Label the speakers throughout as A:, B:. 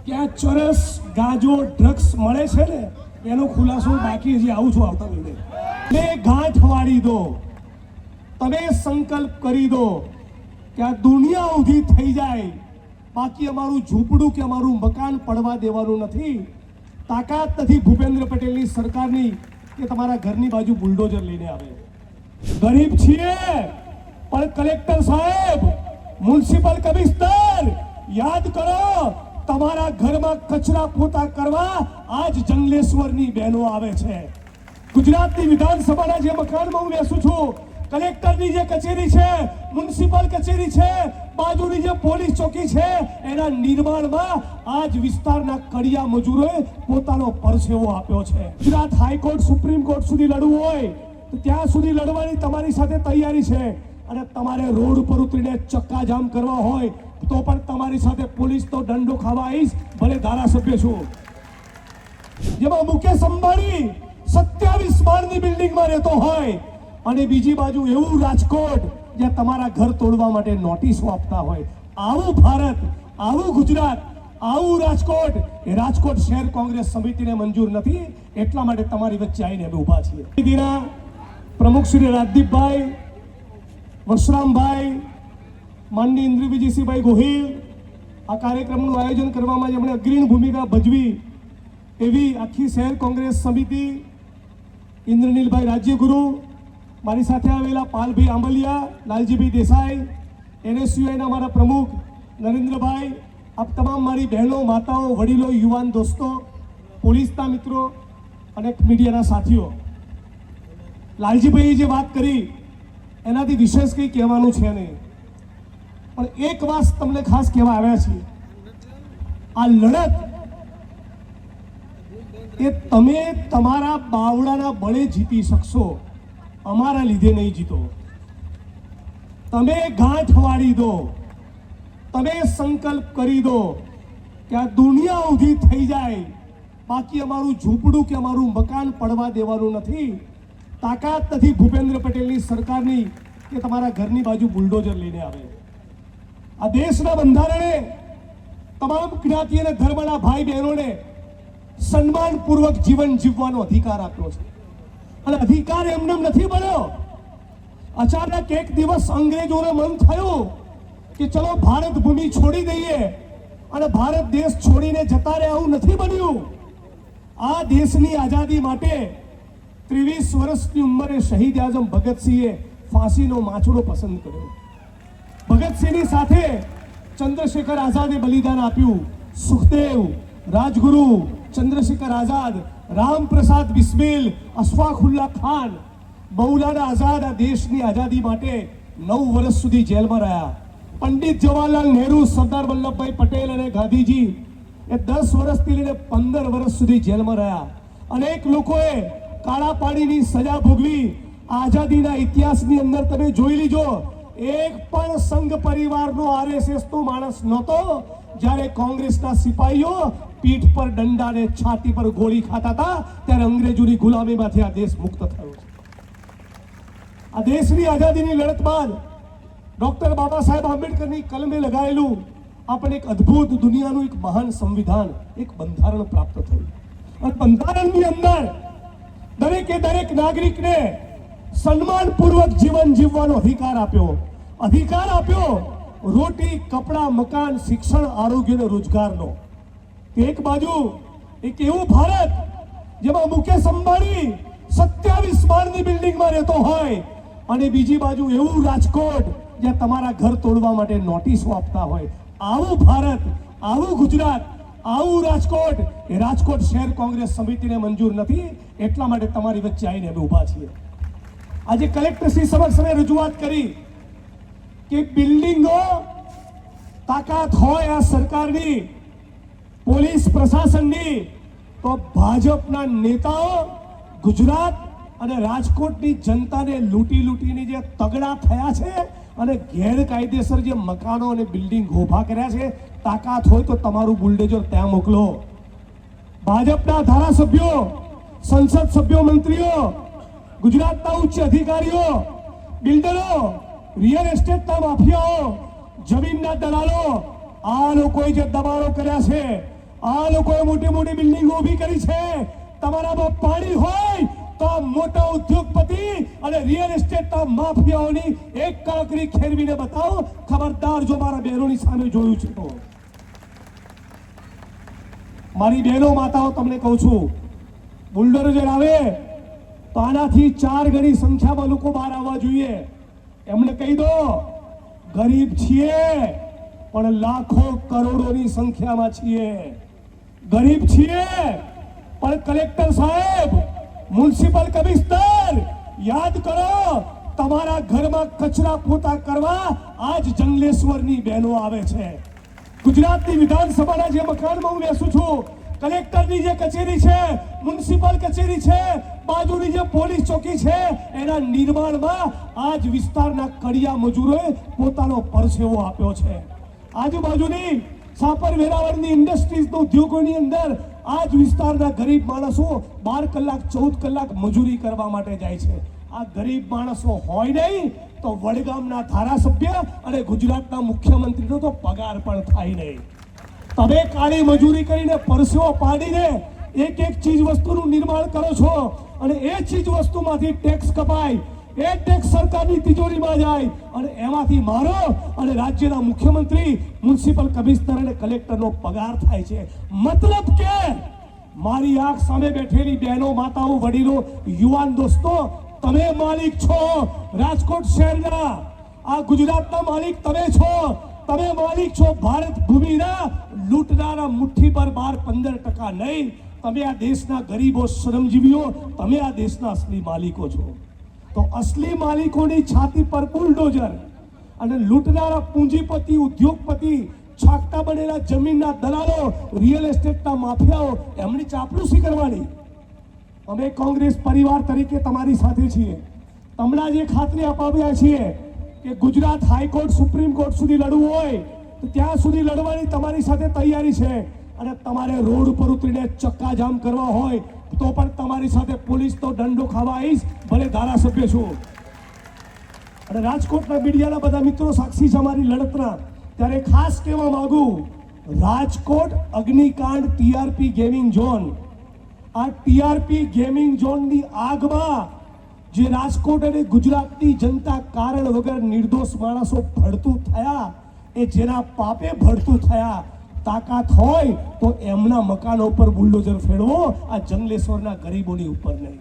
A: કે આ ચરસ ગાંજો ડ્રગ્સ મળે છે ને એનો ખુલાસો બાકી હજી આવું છું આવતા મહિને. ને ગાંઠ વાળી દો, તમે સંકલ્પ કરી દો કે આ દુનિયા ઊભી થઈ જાય, બાકી અમારું ઝૂંપડું કે અમારું મકાન પડવા દેવાનું નથી. તાકાત નથી ભૂપેન્દ્ર પટેલની સરકારની કે તમારા ઘરની બાજુ બુલડોઝર લઈને આવે. ગરીબ છીએ પણ કલેક્ટર સાહેબ, મ્યુનિસિપલ કમિશનર, યાદ કરો તમારા ઘરમાં કચરા પોતા કરવા આજ જંગલેશ્વરની બહેનો આવે છે. ગુજરાતની વિધાનસભાના જે મકાનમાં હું બેસું છું, કલેક્ટરની જે કચેરી છે, મ્યુનિસિપલ કચેરી છે, બાજુની જે પોલીસ ચોકી છે, એના નિર્માણમાં આજ વિસ્તારના કડિયા મજૂરોએ પોતાનો પરસેવો આપ્યો છે. ગુજરાત હાઈકોર્ટ સુપ્રીમ કોર્ટ સુધી લડવું હોય તો ત્યાં સુધી લડવાની તમારી સાથે તૈયારી છે, અને તમારે રોડ ઉપર ઉતરીને ચક્કાજામ કરવા હોય તો પણ તમારી સાથે પોલીસનો દંડો ખાવા આવીશ, ભલે ધારાસભ્ય છું. જેમાં મુકેશ અંબાણી 27 માળની બિલ્ડિંગમાં રહેતો હોય અને બીજી બાજુ એવું રાજકોટ જ્યાં તમારા ઘર તોડવા માટે નોટિસો આપતા હોય. આવું ભારત, આવું ગુજરાત, આવું રાજકોટ, એ રાજકોટ શહેર કોંગ્રેસ સમિતિને મંજૂર નથી. એટલા માટે તમારી વચ્ચે આવીને અમે ઊભા છીએ. પ્રમુખ શ્રી રાજદીપભાઈ, વશરામભાઈ, માનની ઇન્દ્રવિજયસિંહભાઈ ગોહિલ, આ કાર્યક્રમનું આયોજન કરવામાં જેમણે અગ્રણી ભૂમિકા ભજવી એવી આખી શહેર કોંગ્રેસ સમિતિ, ઇન્દ્રનીલભાઈ રાજ્યગુરુ, મારી સાથે આવેલા પાલભાઈ આંબલિયા, લાલજીભાઈ દેસાઈ, NSUIના મારા પ્રમુખ નરેન્દ્રભાઈ, આપ તમામ મારી બહેનો, માતાઓ, વડીલો, યુવાન દોસ્તો, પોલીસના મિત્રો અને મીડિયાના સાથીઓ. લાલજીભાઈએ જે વાત કરી એનાથી વિશેષ કંઈ કહેવાનું છે નહીં, પણ એક વાત તમને ખાસ કહેવા આવ્યા છીએ. આ લડત એ તમે તમારા બાવડાના બળે જીતી શકશો, અમારા લીધે નહીં જીતો. તમે ગાંઠ વાળી દો, તમે સંકલ્પ કરી દો કે આ દુનિયા ઊભી થઈ જાય, બાકી અમારું ઝૂંપડું કે અમારું મકાન પડવા દેવાનું નથી. તાકાત નથી ભૂપેન્દ્ર પટેલની સરકારની કે તમારા ઘરની બાજુ બુલડોઝર લઈને આવે. આ દેશના બંધારણે તમામ જ્ઞાતિ અને ધર્મના ભાઈ બહેનોને સન્માનપૂર્વક જીવન જીવવાનો અધિકાર આપ્યો છે, અને અધિકાર એમને નથી મળ્યો. અચાનક એક દિવસ અંગ્રેજોને મન થયું કે ચલો ભારત ભૂમિ છોડી દઈએ અને ભારત દેશ છોડીને જતા રહે, આવું નથી બન્યું. આ દેશની આઝાદી માટે 23 વર્ષની ઉંમરે શહીદ આઝમ ભગતસિંહે ફાંસીનો માછડો પસંદ કર્યો. ભગતસિંહની સાથે ચંદ્રશેખર આઝાદે બલિદાન આપ્યું. સુખદેવ, રાજગુરુ, ચંદ્રશેખર આઝાદ, રામપ્રસાદ બિસ્મિલ, અશફાકુલ્લા ખાન, મૌલાના આઝાદ આ દેશની આઝાદી માટે 9 વર્ષ સુધી જેલમાં રહ્યા. પંડિત જવાહરલાલ નહેરુ, સરદાર વલ્લભભાઈ પટેલ અને ગાંધીજી એ 10 વર્ષથી લઈને 15 વર્ષ સુધી જેલમાં રહ્યા. અનેક લોકોએ કાળા પાણીની સજા ભોગવી. આઝાદીના ઇતિહાસની અંદર તમે જોઈ લીજો, એક પણ સંઘ પરિવારનો RSS નો માણસ નહોતો જ્યારે કોંગ્રેસના સિપાહીઓ પીઠ પર દંડા ને છાતી પર ગોળી ખાતા હતા ત્યારે અંગ્રેજોની ગુલામીમાંથી આ દેશ મુક્ત થયો છે. આ દેશની આઝાદીની લડત બાદ ડોક્ટર બાબા સાહેબ આંબેડકરની કલમે લગાવેલું આપણે એક અદ્ભુત દુનિયાનું એક મહાન સંવિધાન, એક બંધારણ પ્રાપ્ત થયું. અને બંધારણની અંદર દરેકે દરેક નાગરિકને સન્માનપૂર્વક જીવન જીવવાનો અધિકાર આપ્યો. અધિકાર આપ્યો રોટી, કપડા, મકાન, શિક્ષણ, આરોગ્ય અને રોજગારનો. એક બાજુ એક એવું ભારત જેમાં મુકેશ અંબાણી 27 માળની બિલ્ડિંગમાં રહેતો હોય અને બીજી બાજુ એવું રાજકોટ જ્યાં તમારા ઘર તોડવા માટે નોટિસો આપતા હોય. આવું ભારત, આવું ગુજરાત, આવું રાજકોટ, એ રાજકોટ શહેર કોંગ્રેસ સમિતિને મંજૂર નથી. એટલા માટે તમારી વચ્ચે આવીને અમે ઊભા છીએ. આજે કલેક્ટરશ્રી સમક્ષ અમે રજૂઆત કરી કે બિલ્ડિંગો તાકાત હોય આ સરકારની, પોલીસ પ્રશાસનની, તો ભાજપના નેતાઓ ગુજરાત અને રાજકોટની જનતાને લૂંટીને જે તગડા થયા છે અને ગેરકાયદેસર જે મકાનો અને બિલ્ડિંગ ઊભા કર્યા છે, તાકાત હોય તો તમારું બુલડોઝર ત્યાં મોકલો. ભાજપના ધારાસભ્યો, સંસદ સભ્યો, મંત્રીઓ, ગુજરાતના ઉચ્ચ અધિકારીઓ, બિલ્ડરો, રિયલ એસ્ટેટના માફિયાઓ, જમીનના દલાલો, આ લોકોએ જે દબાણો કર્યા છે, આ લોકોએ મોટી મોટી બિલ્ડિંગો ઊભી કરી છે. તમારામાં પાણી હોય તો આ મોટા ઉદ્યોગપતિ અને રિયલ એસ્ટેટના માફિયાઓની એક કાંકરી ખેરવીને બતાવો. ખબરદાર જો મારા બહેનોની સામે જોયું છે તો. મારી બહેનો માતાઓ તમને કહું છું, બુલડોઝર આવે તો આનાથી 4 ગણી સંખ્યામાં લોકો બહાર આવવા જોઈએ. એમને કહી દો ગરીબ છીએ પણ લાખો કરોડોની સંખ્યામાં છીએ. ગરીબ છીએ પણ કલેક્ટર સાહેબ, મ્યુનિસિપલ કમિશનર, યાદ કરો તમારા ઘરમાં કચરા પોતા કરવા આજ જંગલેશ્વરની બહેનો આવે છે. ગુજરાતની વિધાનસભાના જે મકાનમાં હું બેસું છું, કલેક્ટરની જે કચેરી છે, મ્યુનિસિપલ કચેરી છે, બાજુની જે પોલીસ ચોકી છે, એના નિર્માણમાં આજ વિસ્તારના કડિયા મજૂરોએ પોતાનો પરસેવો આપ્યો છે. આજુબાજુની સાપર વેરાવળની ઇન્ડસ્ટ્રીઝના ઉદ્યોગોની અંદર આજ વિસ્તારના ગરીબ માણસો 12 કલાક 14 કલાક મજૂરી કરવા માટે જાય છે. આ ગરીબ માણસો હોય નહીં તો વડગામના ધારાસભ્ય અને ગુજરાતના મુખ્યમંત્રીનો તો પગાર પણ થાય નહીં. તમે કાળી મજૂરી કરીને પરસેવો પાડીને એક ચીજ વસ્તુનું નિર્માણ કરો છો અને એ ચીજ વસ્તુમાંથી ટેક્સ કપાય, એ ટેક્સ સરકારની તિજોરીમાં જાય અને એમાંથી મારો અને રાજ્યના મુખ્યમંત્રી, મ્યુનિસિપલ કમિશનર અને કલેક્ટરનો પગાર થાય છે. મતલબ કે મારી આંખ સામે બેઠેલી બહેનો, માતાઓ, વડીલો, યુવાન દોસ્તો, તમે માલિક છો રાજકોટ શહેરના. આ ગુજરાતના માલિક તમે છો. તમે માલિક છો ભારત ભૂમિના. લૂંટનારા મુઠ્ઠી પર 12-15% નહીં. તમે આ દેશના ગરીબો, શ્રમજીવીઓ, તમે આ દેશના અસલી માલિકો છો. તો અસલી માલિકોની છાતી પર બુલડોઝર અને લૂંટનારા પૂંજીપતિ, ઉદ્યોગપતિ, છાકટા બનેલા જમીનના દલાલો, રિયલ એસ્ટેટના માફિયાઓ, એમની ચાપલૂસી કરવાની. અમે કોંગ્રેસ પરિવાર તરીકે તમારી સાથે છીએ. તમને જે ખાતરી અપાવ્યા છીએ કે ગુજરાત હાઈકોર્ટ, સુપ્રીમ કોર્ટ સુધી લડવું હોય તો ત્યાં સુધી લડવાની તમારી સાથે તૈયારી છે. અને તમારે રોડ ઉપર ઉતરીને ચક્કાજામ કરવા હોય તો પણ તમારી સાથે પોલીસનો દંડો ખાવા આવીશ, ભલે ધારાસભ્ય છું. અને રાજકોટના મીડિયાના બધા મિત્રો સાક્ષી છે અમારી લડતના. ત્યારે ખાસ કહેવા માંગુ, રાજકોટ અગ્નિકાંડ ટીઆરપી ગેમિંગ ઝોન, આ ટીઆરપી ગેમિંગ ઝોનની આગમાં જે રાજકોટ અને ગુજરાતની જનતા કારણ વગર નિર્દોષ માણસો ભડતું થયા, એ જેના પાપે ભડતું થયા, તાકાત હોય તો એમના મકાનો ઉપર બુલડોઝર ફેરવો, આ જંગલેશ્વરના ગરીબોની ઉપર નહીં.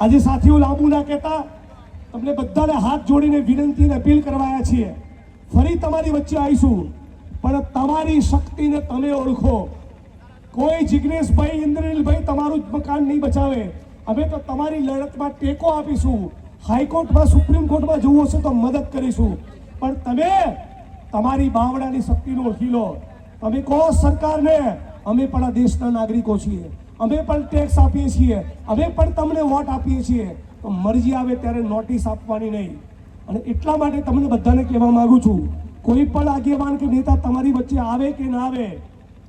A: આજે સાથીઓ લાંબુ ના કહેતા, તમને બધાને હાથ જોડીને વિનંતી અને અપીલ કરવાયા છીએ. ફરી તમારી વચ્ચે આવીશું, પણ તમારી શક્તિને તમે ઓળખો. કોઈ જિગ્નેશભાઈ, ઇન્દ્રનીલભાઈ તમારું જ મકાન નહીં બચાવે. અમે તો તમારી લડતમાં ટેકો આપીશું. હાઈકોર્ટમાં, સુપ્રીમ કોર્ટમાં જવું હશે તો મદદ કરીશું. પણ તમે તમારી બાવડાની શક્તિને ઓળખી લો. તમે કહો સરકારને, અમે પણ આ દેશના નાગરિકો છીએ, અમે પણ ટેક્સ આપીએ છીએ, અમે પણ તમને વોટ આપીએ છીએ. તો મરજી આવે ત્યારે નોટિસ આપવાની નહીં. અને એટલા માટે તમને બધાને કહેવા માંગુ છું, કોઈ પણ આગેવાન કે નેતા તમારી વચ્ચે આવે કે ના આવે,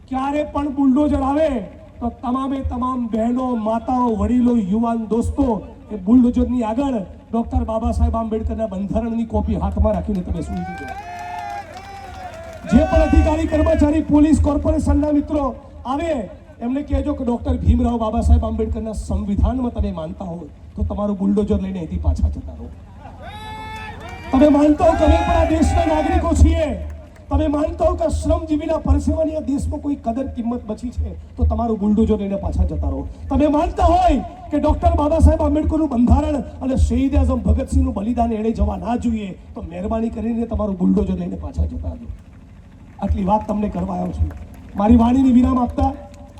A: ક્યારે પણ બુલડોઝર આવે તો તમામે તમામ બહેનો, માતાઓ, વડીલો, યુવાન દોસ્તો એ બુલડોઝરની આગળ ડોક્ટર બાબા સાહેબ આંબેડકરના બંધારણની કોપી હાથમાં રાખીને તમે સુઈ જજો. જે પણ અધિકારી, કર્મચારી, પોલીસ, કોર્પોરેશનના મિત્રો આવે એમને કહેજો કે ડોક્ટર ભીમરાવ બાબા સાહેબ આંબેડકરના સંવિધાનમાં તમે માનતા હો તો તમારું બુલડોઝર લઈને અહીંથી પાછા જતા રહો. તમે માનતા હો કે અમે પણ આ દેશના નાગરિકો છીએ, તમે માનતા હો કે શ્રમજીવીના પરસેવાની આ દેશમાં કોઈ કદર કિંમત બચી છે તો તમારું બુલડોઝર લઈને પાછા જતા રહો. તમે માનતા હોય કે ડોક્ટર બાબા સાહેબ આંબેડકરનું બંધારણ અને શહીદ આઝમ ભગતસિંહનું બલિદાન એણે જવા ના જોઈએ તો મહેરબાની કરીને તમારું બુલડોઝર લઈને પાછા જતા રહો. આટલી વાત તમને કરવા આવ્યો છું. મારી વાણીને વિરામ આપતા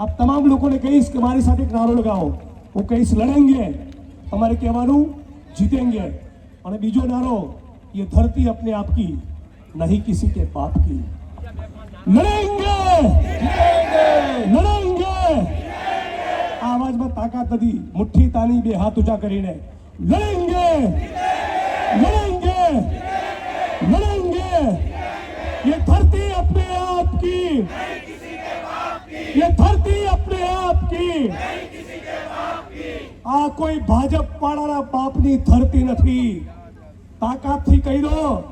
A: આપ તમામ લોકોને કહીશ કે મારી સાથે એક નારો લગાવો. હું કહીશ લડેંગે, તમારે કહેવાનું જીતેંગે. અને બીજો નારો, ये धरती अपने आप की नहीं किसी के बाप की. लड़ेंगे, लड़ेंगे. आवाजમાં તાકાત નથી, મુઠ્ઠી તાની, બે હાથ ઊંચા કરીને લડેંગે, લડેંગે, લડેंगे. ये धरती अपने आप की, ये धरती अपने आप की. આ કોઈ ભાજપ વાળાના બાપની ધરતી નથી. તાકાતથી કહી દો,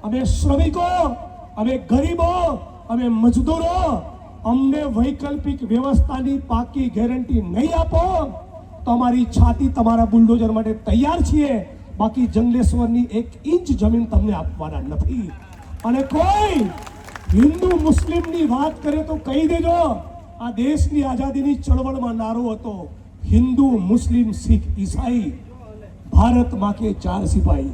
A: અમે શ્રમિકો, અમે ગરીબો, અમે મજદૂરો અમને વૈકલ્પિક વ્યવસ્થાની પાકી ગેરંટી નહીં આપો તો અમારી છાતી તમારા બુલડોઝર માટે તૈયાર છીએ, બાકી જંગલેશ્વરની 1 ઇંચ જમીન તમને આપવાના નથી. અને કોઈ હિન્દુ મુસ્લિમની વાત કરે તો કહી દેજો, આ દેશની આઝાદીની ચળવળમાં નારો હતો હિન્દુ મુસ્લિમ શીખ ઈસાઈ ભારત માં કે 4 સિપાही.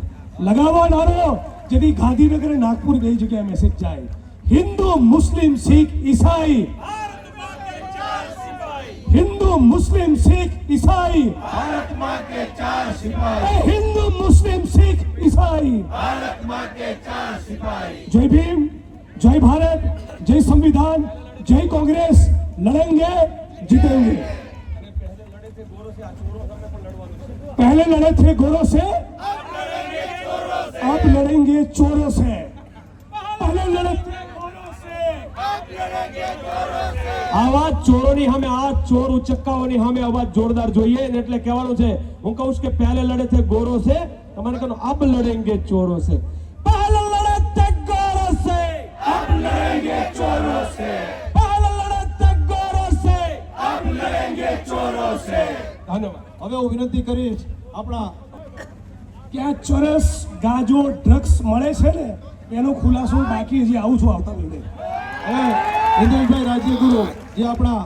A: લગાવો નારો, જેથી ગાંધીનગર અને નાગપુર 2 જગ્યાએ મેસેજ જાય, હિન્દુ મુસ્લિમ શીખ ઈસાઈ, हिंदू मुस्लिम सिख ईसाई
B: भारत माँ के 4 सिपाही,
A: हिंदू मुस्लिम सिख ईसाई
B: भारत माँ के 4 सिपाही।
A: जय भीम, जय भारत, जय संविधान, जय कांग्रेस, लड़ेंगे जीतेंगे। पहले लड़े थे गोरों से, अब लड़ेंगे चोरों से। पहले लड़े थे गोरों से,
B: अब लड़ेंगे चोरों से।
C: આવાજ ચોરોની સામે, આ ચોર ઉચક્કાઓની સામે અવાજ જોરદાર જોઈએ ને એટલે કહેવાનું છે, હું કહું છું કે પહેલે લડે थे गोरों से, તમારે કહો अब लड़ेंगे चोरों से। पहले लड़े थे गोरों से,
B: अब लड़ेंगे चोरों से,
C: पहले लड़े थे गोरों से,
B: अब लड़ेंगे चोरों से।
C: ધન્યવાદ।
D: હવે હું વિનંતી કરીશ આપણા
A: ક્યાં ચરસ ગાજો ડ્રગ્સ મળે છે ને એનો ખુલાસો બાકી હજી આવું છું આવતા મહિને.
D: હવે હિન્દુભાઈ રાજ્યગુરુ જે આપણા